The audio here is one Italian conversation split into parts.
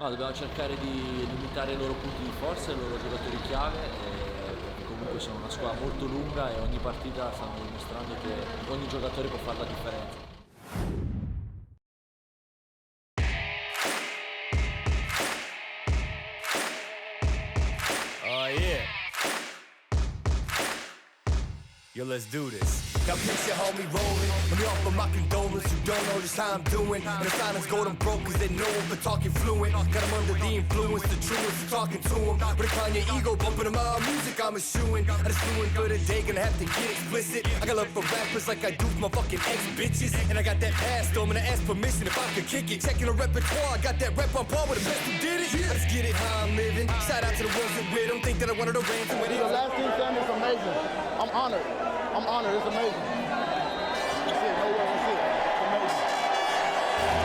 No, dobbiamo cercare di limitare i loro punti di forza e i loro giocatori chiave, perché comunque sono una squadra molto lunga e ogni partita stanno dimostrando che ogni giocatore può fare la differenza. Oh yeah. Yo, let's do this. Now picture homie rolling. Let me offer my condolence. You don't know just how I'm doing. And the silence golden broke cause they know him for talking fluent. Got him under the influence, the truest, talking to him. But decline your ego, bumping him out music, I'm eschewing. I just flew in for the day, gonna have to get explicit. I got love for rappers like I do for my fucking ex-bitches. And I got that pass, though, I'm gonna ask permission if I could kick it. Checking the repertoire, I got that rep on par with the best who did it. I just get it how I'm living. Shout out to the ones that with them. Think that I wanted to ransom with it. The last team stand is amazing. I'm honored. I'm honored. It's amazing. That's it. No way. That's it. It's amazing.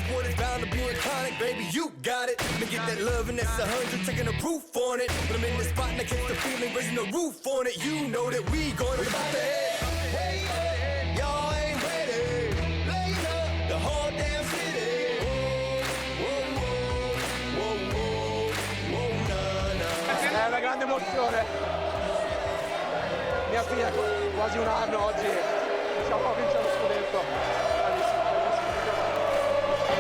Sport is bound to be iconic, baby. You got it. Let me get that love and that's 100, taking the proof on it. When I'm in the spot and I catch the feeling, raising the roof on it. You know that we gonna about the head. Hey, y'all ain't ready. Blaze up the whole damn city. Whoa, whoa, whoa, whoa, whoa, nah, nah. È una grande emozione. Mia figlia quasi un anno oggi, siamo a vincere lo scudetto.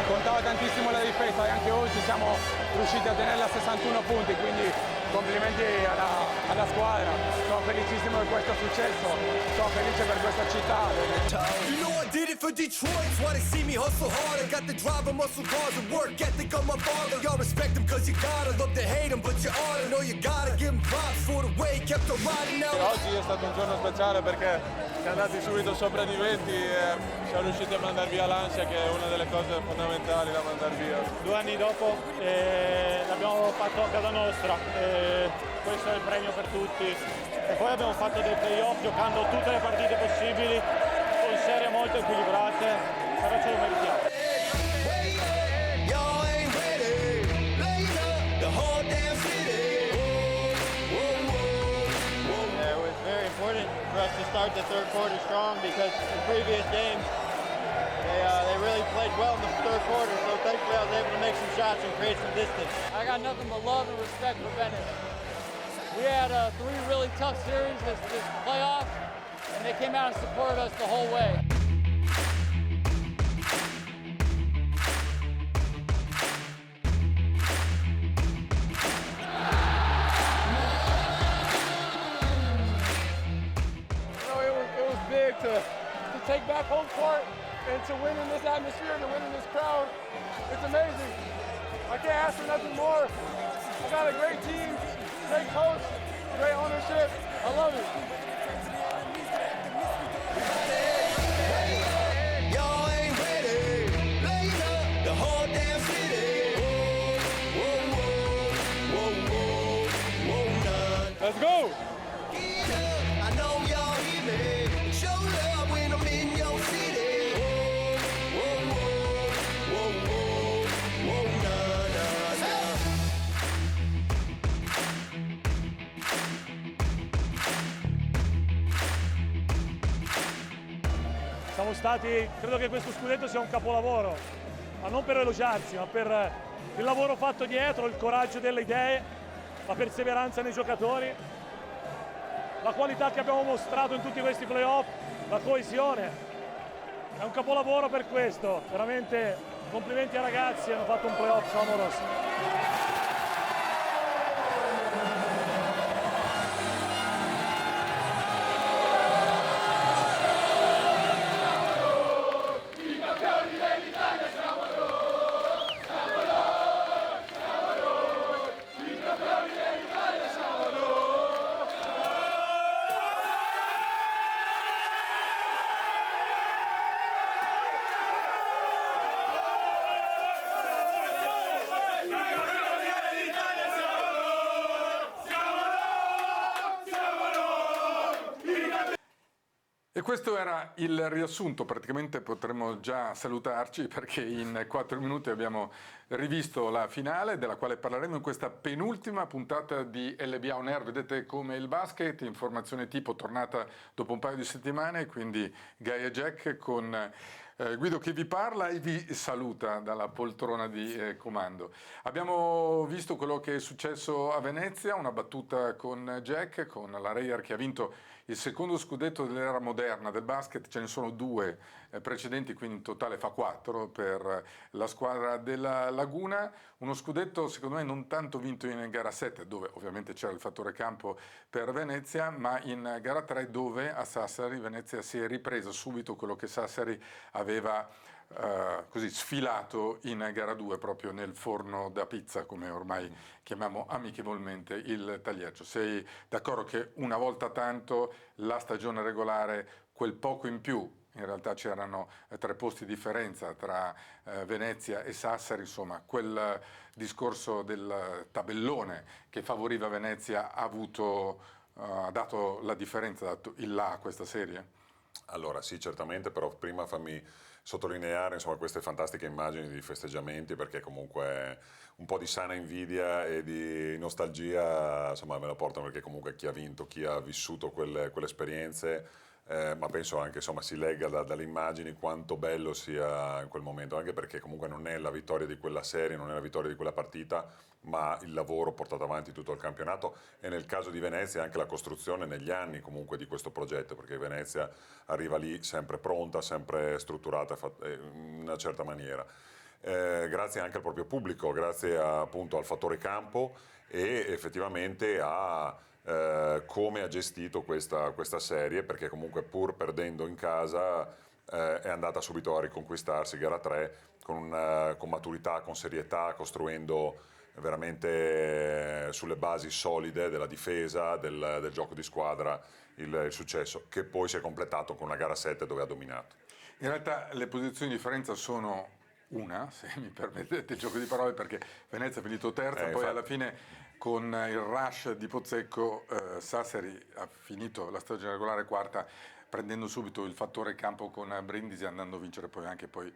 Contava tantissimo la difesa e anche oggi siamo riusciti a tenerla a 61 punti, quindi complimenti alla squadra. Sono felicissimo per questo successo, sono felice per questa città. You know I did it for Detroit, that's why they see me hustle hard. I got the drive and muscle cars and work ethic of my father. Y'all respect him cause you gotta, love to hate him but you oughta know you gotta give him props for the way he kept on riding now. Oggi è stato un giorno speciale perché siamo andati subito sopra di 20 e siamo riusciti a mandare via l'ansia, che è una delle cose fondamentali da mandare via. 2 anni dopo l'abbiamo fatto a casa nostra, questo è il premio per tutti. E poi abbiamo fatto dei playoff giocando tutte le partite possibili, con serie molto equilibrate, però ce lo meritiamo. Y'all ain't ready. Blaze up the whole damn city. It was very important for us to start the third quarter strong because in previous games they really played well in the third quarter, so thankfully I was able to make some shots and create some distance. I got nothing but love and respect for Bennett. We had 3 really tough series this playoff, and they came out and supported us the whole way. It was big to take back home court and to win in this atmosphere, to win in this crowd. It's amazing. I can't ask for nothing more. I got a great team, great coach, great ownership. I love it. Y'all ain't ready. Blaze up the whole damn city. Whoa, whoa, whoa, whoa, whoa, nah. Let's go. I know y'all hear me. Show love when I'm in your city. Whoa, whoa, whoa, whoa, whoa, nah, nah, nah. Siamo stati, credo che questo scudetto sia un capolavoro, ma non per elogiarsi, ma per il lavoro fatto dietro, il coraggio delle idee, la perseveranza nei giocatori, la qualità che abbiamo mostrato in tutti questi playoff, la coesione. È un capolavoro per questo, veramente complimenti ai ragazzi, hanno fatto un playoff clamoroso. questo era il riassunto, praticamente potremmo già salutarci perché in 4 minuti abbiamo rivisto la finale della quale parleremo in questa penultima puntata di LBA On Air. Vedete come il basket, informazione tipo tornata dopo un paio di settimane, quindi Gaia Jack con Guido che vi parla e vi saluta dalla poltrona di comando. Abbiamo visto quello che è successo a Venezia, una battuta con Jack, con la Reyer che ha vinto il secondo scudetto dell'era moderna del basket. Ce ne sono 2 precedenti, quindi in totale fa 4 per la squadra della Laguna. Uno scudetto secondo me non tanto vinto in gara 7, dove ovviamente c'era il fattore campo per Venezia, ma in gara 3 dove a Sassari Venezia si è ripresa subito quello che Sassari aveva così sfilato in gara 2 proprio nel forno da pizza, come ormai chiamiamo amichevolmente il tagliercio. Sei d'accordo che una volta tanto la stagione regolare, quel poco in più, in realtà c'erano 3 posti di differenza tra Venezia e Sassari, insomma quel discorso del tabellone che favoriva Venezia ha dato la differenza, ha dato il là a questa serie? Allora sì, certamente, però prima fammi sottolineare insomma, queste fantastiche immagini di festeggiamenti, perché comunque un po' di sana invidia e di nostalgia insomma, me lo portano, perché comunque chi ha vinto, chi ha vissuto quelle esperienze, ma penso anche insomma, si legga dalle immagini quanto bello sia in quel momento, anche perché comunque non è la vittoria di quella serie, non è la vittoria di quella partita, ma il lavoro portato avanti tutto il campionato, e nel caso di Venezia anche la costruzione negli anni comunque di questo progetto, perché Venezia arriva lì sempre pronta, sempre strutturata in una certa maniera. Grazie anche al proprio pubblico, grazie appunto al fattore campo e effettivamente a come ha gestito questa serie, perché comunque pur perdendo in casa è andata subito a riconquistarsi gara 3 con maturità, con serietà, costruendo veramente sulle basi solide della difesa, del gioco di squadra il successo, che poi si è completato con una gara 7 dove ha dominato. In realtà le posizioni di differenza sono una, se mi permettete il gioco di parole, perché Venezia ha finito terza, poi alla fine con il rush di Pozzecco Sassari ha finito la stagione regolare quarta, prendendo subito il fattore campo con Brindisi, andando a vincere poi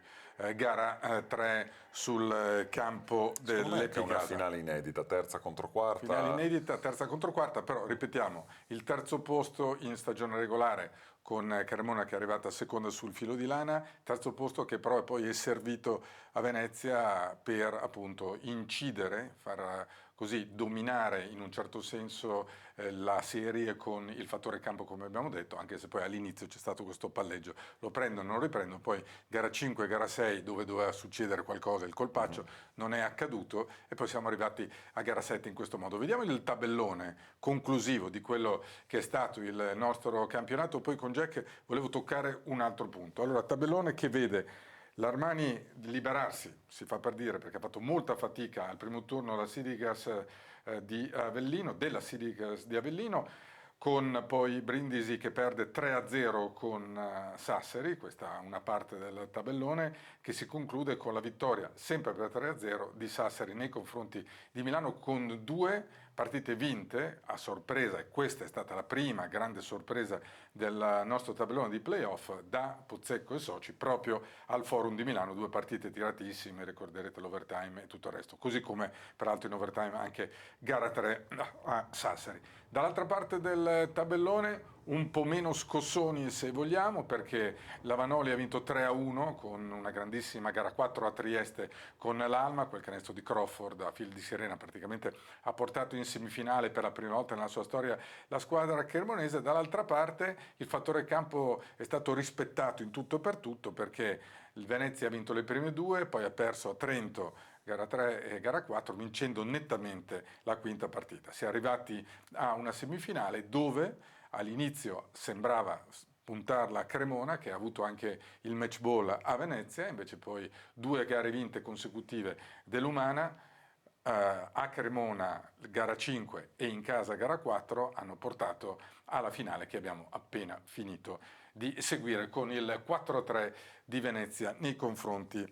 gara 3 sul campo dell'Epicata. È una finale inedita, terza contro quarta. Finale inedita, terza contro quarta, però ripetiamo, il terzo posto in stagione regolare con Cremona che è arrivata seconda sul filo di lana, terzo posto che però poi è servito a Venezia per appunto incidere, far così dominare in un certo senso la serie con il fattore campo, come abbiamo detto, anche se poi all'inizio c'è stato questo palleggio, lo prendono, non riprendono, poi gara 5 e gara 6 dove doveva succedere qualcosa, il colpaccio non è accaduto e poi siamo arrivati a gara 7 in questo modo. Vediamo il tabellone conclusivo di quello che è stato il nostro campionato, poi con Jack volevo toccare un altro punto. Allora, tabellone che vede l'Armani liberarsi, si fa per dire, perché ha fatto molta fatica al primo turno la Sidigas di Avellino, della Sidigas di Avellino, con poi Brindisi che perde 3-0 con Sassari, questa è una parte del tabellone, che si conclude con la vittoria sempre per 3-0 di Sassari nei confronti di Milano, con 2 partite vinte a sorpresa, e questa è stata la prima grande sorpresa del nostro tabellone di playoff, da Pozzecco e Soci proprio al Forum di Milano, 2 partite tiratissime, ricorderete l'overtime e tutto il resto, così come peraltro in overtime anche gara 3 a Sassari. Dall'altra parte del tabellone un po' meno scossoni se vogliamo, perché la Vanoli ha vinto 3-1 con una grandissima gara 4 a Trieste con l'Alma, quel canestro di Crawford a fil di sirena praticamente ha portato in semifinale per la prima volta nella sua storia la squadra cremonese. Dall'altra parte il fattore campo è stato rispettato in tutto per tutto, perché il Venezia ha vinto le prime 2, poi ha perso a Trento gara 3 e gara 4, vincendo nettamente la quinta partita. Si è arrivati a una semifinale dove all'inizio sembrava puntarla a Cremona, che ha avuto anche il match ball a Venezia, invece poi 2 gare vinte consecutive dell'Umana, a Cremona gara 5 e in casa gara 4 hanno portato alla finale che abbiamo appena finito di seguire con il 4-3 di Venezia nei confronti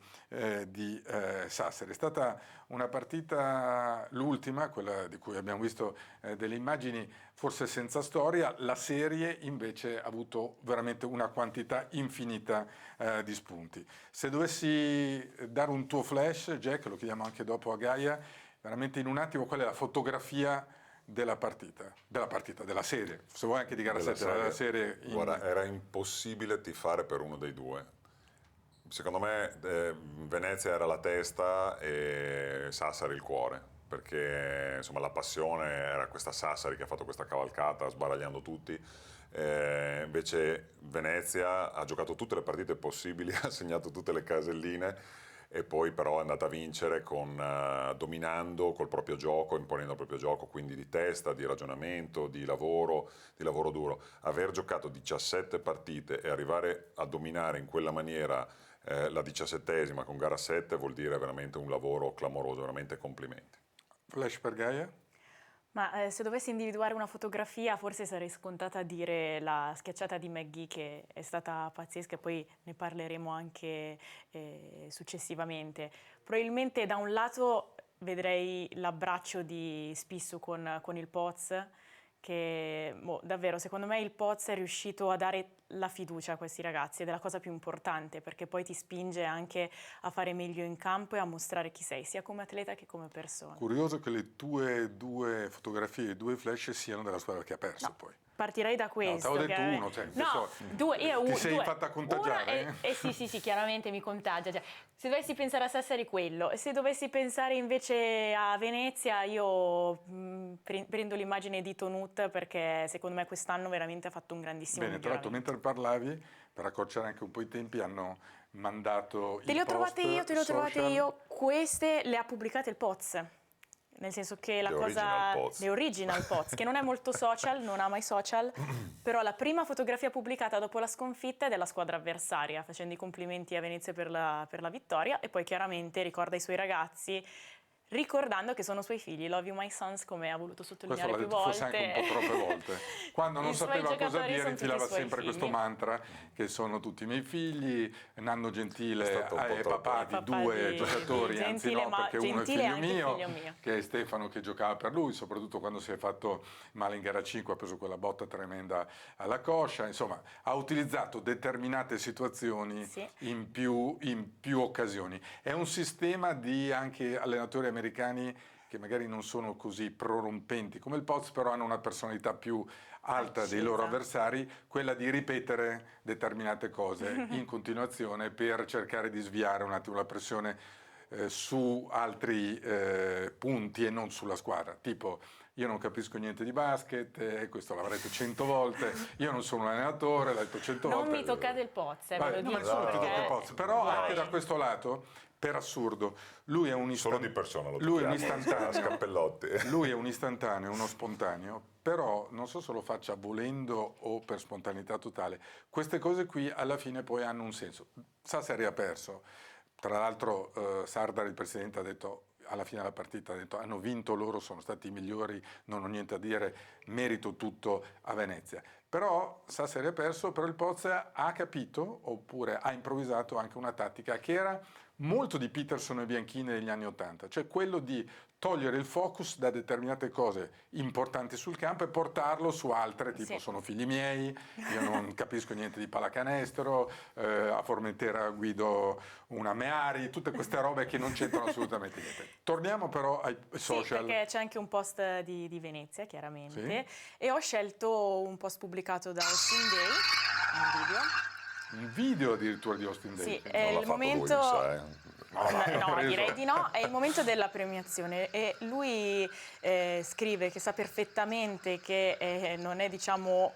di Sassari. È stata una partita, l'ultima, quella di cui abbiamo visto delle immagini, forse senza storia. La serie invece ha avuto veramente una quantità infinita di spunti. Se dovessi dare un tuo flash, Jack, lo chiediamo anche dopo a Gaia, veramente in un attimo, qual è la fotografia della serie, se vuoi anche di gara 7, della serie. Guarda, era impossibile tifare per uno dei due. Secondo me Venezia era la testa e Sassari il cuore, perché insomma la passione era questa Sassari che ha fatto questa cavalcata sbaragliando tutti. Invece Venezia ha giocato tutte le partite possibili, ha segnato tutte le caselline, e poi però è andata a vincere dominando col proprio gioco, imponendo il proprio gioco, quindi di testa, di ragionamento, di lavoro duro. Aver giocato 17 partite e arrivare a dominare in quella maniera la 17esima con gara 7 vuol dire veramente un lavoro clamoroso, veramente complimenti. Flash per Gaia? Ma se dovessi individuare una fotografia, forse sarei scontata a dire la schiacciata di McGee, che è stata pazzesca, e poi ne parleremo anche successivamente. Probabilmente da un lato vedrei l'abbraccio di Spissu con il Poz, che davvero secondo me il Poz è riuscito a dare la fiducia a questi ragazzi, ed è la cosa più importante, perché poi ti spinge anche a fare meglio in campo e a mostrare chi sei, sia come atleta che come persona. Curioso che le tue due fotografie, i due flash siano della squadra che ha perso, poi. Partirei da questo. No, te ho detto uno, cioè, ti sei fatta contagiare? Sì, chiaramente mi contagia. Cioè, se dovessi pensare a Sassari, quello. E se dovessi pensare invece a Venezia, io prendo l'immagine di Tonut, perché secondo me quest'anno veramente ha fatto un grandissimo Bene, tra l'altro mentre parlavi, per accorciare anche un po' i tempi, hanno mandato te le ho trovate io. Queste le ha pubblicate il Poz. Nel senso che le original Poz, che non è molto social, non ama i social, però la prima fotografia pubblicata dopo la sconfitta è della squadra avversaria, facendo i complimenti a Venezia per la vittoria, e poi chiaramente ricorda i suoi ragazzi, ricordando che sono suoi figli. Love you my sons, come ha voluto sottolineare più volte. Forse anche un po' troppe volte. Quando non sapeva cosa dire, infilava sempre figli. questo mantra, che sono tutti i miei figli. Nanno Gentile è papà di due giocatori, anzi no, perché uno è figlio mio, che è Stefano, che giocava per lui, soprattutto quando si è fatto male in gara 5, ha preso quella botta tremenda alla coscia. Insomma, ha utilizzato determinate situazioni in più occasioni. È un sistema di anche allenatori americani che magari non sono così prorompenti come il Poz, però hanno una personalità più alta dei loro avversari, quella di ripetere determinate cose in continuazione per cercare di sviare un attimo la pressione su altri punti e non sulla squadra. Tipo, io non capisco niente di basket, questo l'avrei detto 100 volte, io non sono un allenatore, l'ho detto 100 volte. Non mi toccate il Poz, ve lo dico. Nessuno ti tocca il Poz, però anche da questo lato, per assurdo, lui è un solo di persona lo lui è un istantaneo, Scappellotti. Lui è un istantaneo, uno spontaneo, però non so se lo faccia volendo o per spontaneità totale. Queste cose qui alla fine poi hanno un senso. Sassari ha perso. Tra l'altro Sardar, il presidente, ha detto alla fine della partita, ha detto hanno vinto loro, sono stati i migliori, non ho niente a dire, merito tutto a Venezia. Però Sassari ha perso, però il Poz ha capito, oppure ha improvvisato anche una tattica che era molto di Peterson e Bianchini negli anni '80, cioè quello di togliere il focus da determinate cose importanti sul campo e portarlo su altre, tipo sono figli miei, io non capisco niente di pallacanestro, a Formentera guido una Meari, tutte queste robe che non c'entrano assolutamente niente. Torniamo però ai social. Sì, perché c'è anche un post di Venezia, chiaramente, e ho scelto un post pubblicato da Austin Day, un video. Un video addirittura di Austin Day. Sì, è il momento. No, direi di no, è il momento della premiazione, e lui scrive che sa perfettamente che non è, diciamo,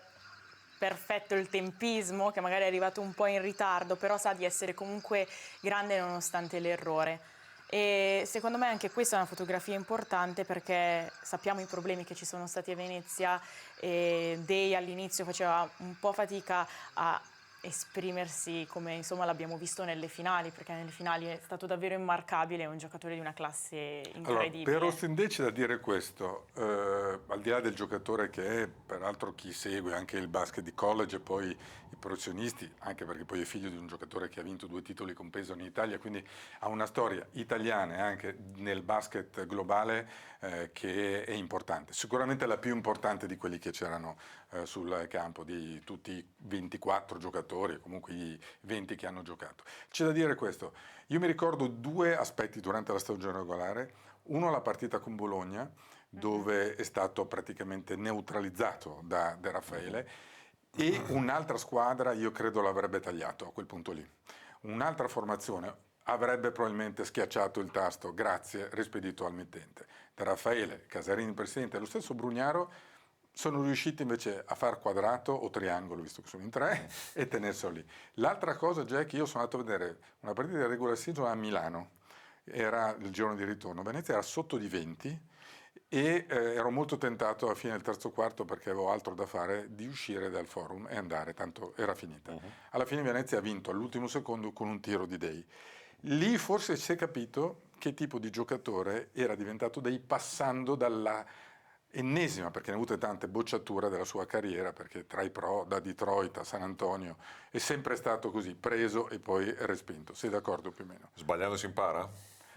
perfetto il tempismo, che magari è arrivato un po' in ritardo, però sa di essere comunque grande nonostante l'errore. E secondo me anche questa è una fotografia importante, perché sappiamo i problemi che ci sono stati a Venezia, e Day all'inizio faceva un po' fatica a esprimersi come insomma l'abbiamo visto nelle finali, perché nelle finali è stato davvero immarcabile, è un giocatore di una classe incredibile. Allora, per Austin Dae c'è da dire questo, al di là del giocatore che è, peraltro chi segue anche il basket di college e poi i professionisti, anche perché poi è figlio di un giocatore che ha vinto 2 titoli con peso in Italia, quindi ha una storia italiana e anche nel basket globale che è importante, sicuramente la più importante di quelli che c'erano sul campo, di tutti i 24 giocatori, comunque i 20 che hanno giocato. C'è da dire questo, io mi ricordo 2 aspetti durante la stagione regolare, uno la partita con Bologna, dove è stato praticamente neutralizzato da De Raffaele, e un'altra squadra io credo l'avrebbe tagliato a quel punto lì, un'altra formazione avrebbe probabilmente schiacciato il tasto, grazie, rispedito al mittente. De Raffaele, Casarini presidente e lo stesso Brugnaro sono riusciti invece a far quadrato o triangolo, visto che sono in 3, e tenerselo lì. L'altra cosa, Jack, io sono andato a vedere una partita di regular season a Milano, era il giorno di ritorno, Venezia era sotto di 20 e ero molto tentato alla fine del terzo quarto, perché avevo altro da fare, di uscire dal forum e andare, tanto era finita. Alla fine Venezia ha vinto all'ultimo secondo con un tiro di Dae. Lì forse si è capito che tipo di giocatore era diventato Dae, passando dalla ennesima, perché ne ha avute tante, bocciature della sua carriera, perché tra i pro, da Detroit a San Antonio, è sempre stato così, preso e poi respinto. Sei d'accordo più o meno? Sbagliando si impara?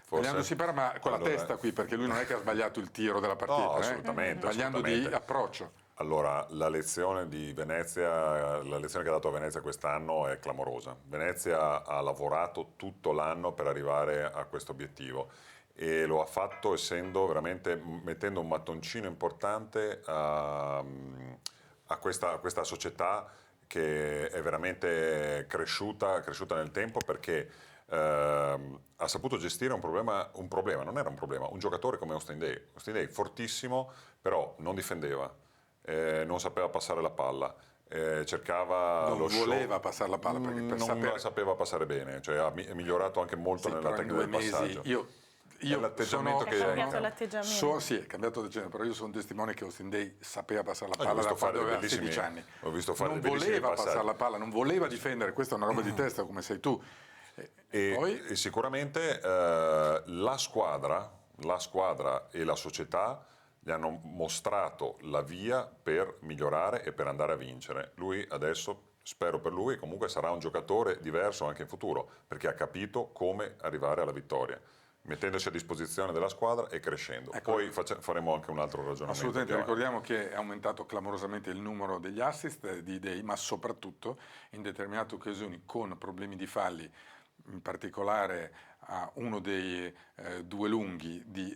Sbagliando si impara, ma con la testa qui, perché lui non è che ha sbagliato il tiro della partita, no, assolutamente, sbagliando assolutamente. di approccio. Allora, la lezione di Venezia, la lezione che ha dato a Venezia quest'anno è clamorosa. Venezia ha lavorato tutto l'anno per arrivare a questo obiettivo e lo ha fatto essendo veramente, mettendo un mattoncino importante a questa società che è veramente cresciuta nel tempo, perché ha saputo gestire un problema, non era un problema, un giocatore come Austin Dae. Austin Dae fortissimo, però non difendeva, non sapeva passare la palla, cercava non lo voleva passare la palla, perché per non la sapeva passare bene, cioè è migliorato anche molto sì, nella tecnica del passaggio. Io l'atteggiamento è cambiato l'atteggiamento. Sì, è cambiato l'atteggiamento, però io sono testimone che Austin Dae sapeva passare la palla da quando aveva 16 anni. Ho visto fare non dei bellissimi voleva passaggi. passare la palla, non voleva difendere, questa è una roba di testa, come sei tu. E sicuramente la squadra e la società gli hanno mostrato la via per migliorare e per andare a vincere. Lui adesso, spero per lui, comunque sarà un giocatore diverso anche in futuro, perché ha capito come arrivare alla vittoria, mettendosi a disposizione della squadra e crescendo. Ecco. Poi faremo anche un altro ragionamento. Assolutamente, ricordiamo che è aumentato clamorosamente il numero degli assist di Dae, ma soprattutto in determinate occasioni con problemi di falli, in particolare a uno dei 2 lunghi di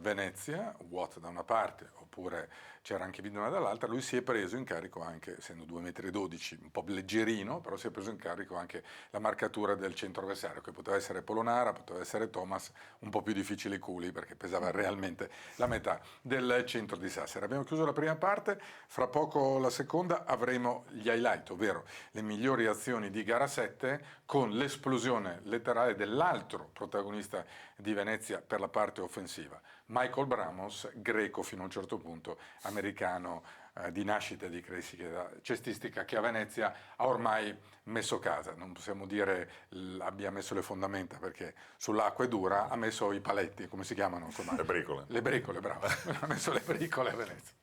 Venezia, Watt da una parte, oppure c'era anche Vidona dall'altra, lui si è preso in carico anche, essendo 2,12 m, un po' leggerino, però si è preso in carico anche la marcatura del centro avversario, che poteva essere Polonara, poteva essere Thomas, un po' più difficile i culi, perché pesava realmente la metà del centro di Sassari. Abbiamo chiuso la prima parte, fra poco la seconda, avremo gli highlight, ovvero le migliori azioni di gara 7, con l'esplosione letterale dell'altro protagonista di Venezia per la parte offensiva, Michael Bramos, greco fino a un certo punto, americano di nascita e di crescita cestistica, che a Venezia ha ormai messo casa. Non possiamo dire abbia messo le fondamenta, perché sull'acqua è dura, ha messo i paletti, come si chiamano? Insomma, Le bricole. Le bricole, bravo, ha messo le bricole a Venezia.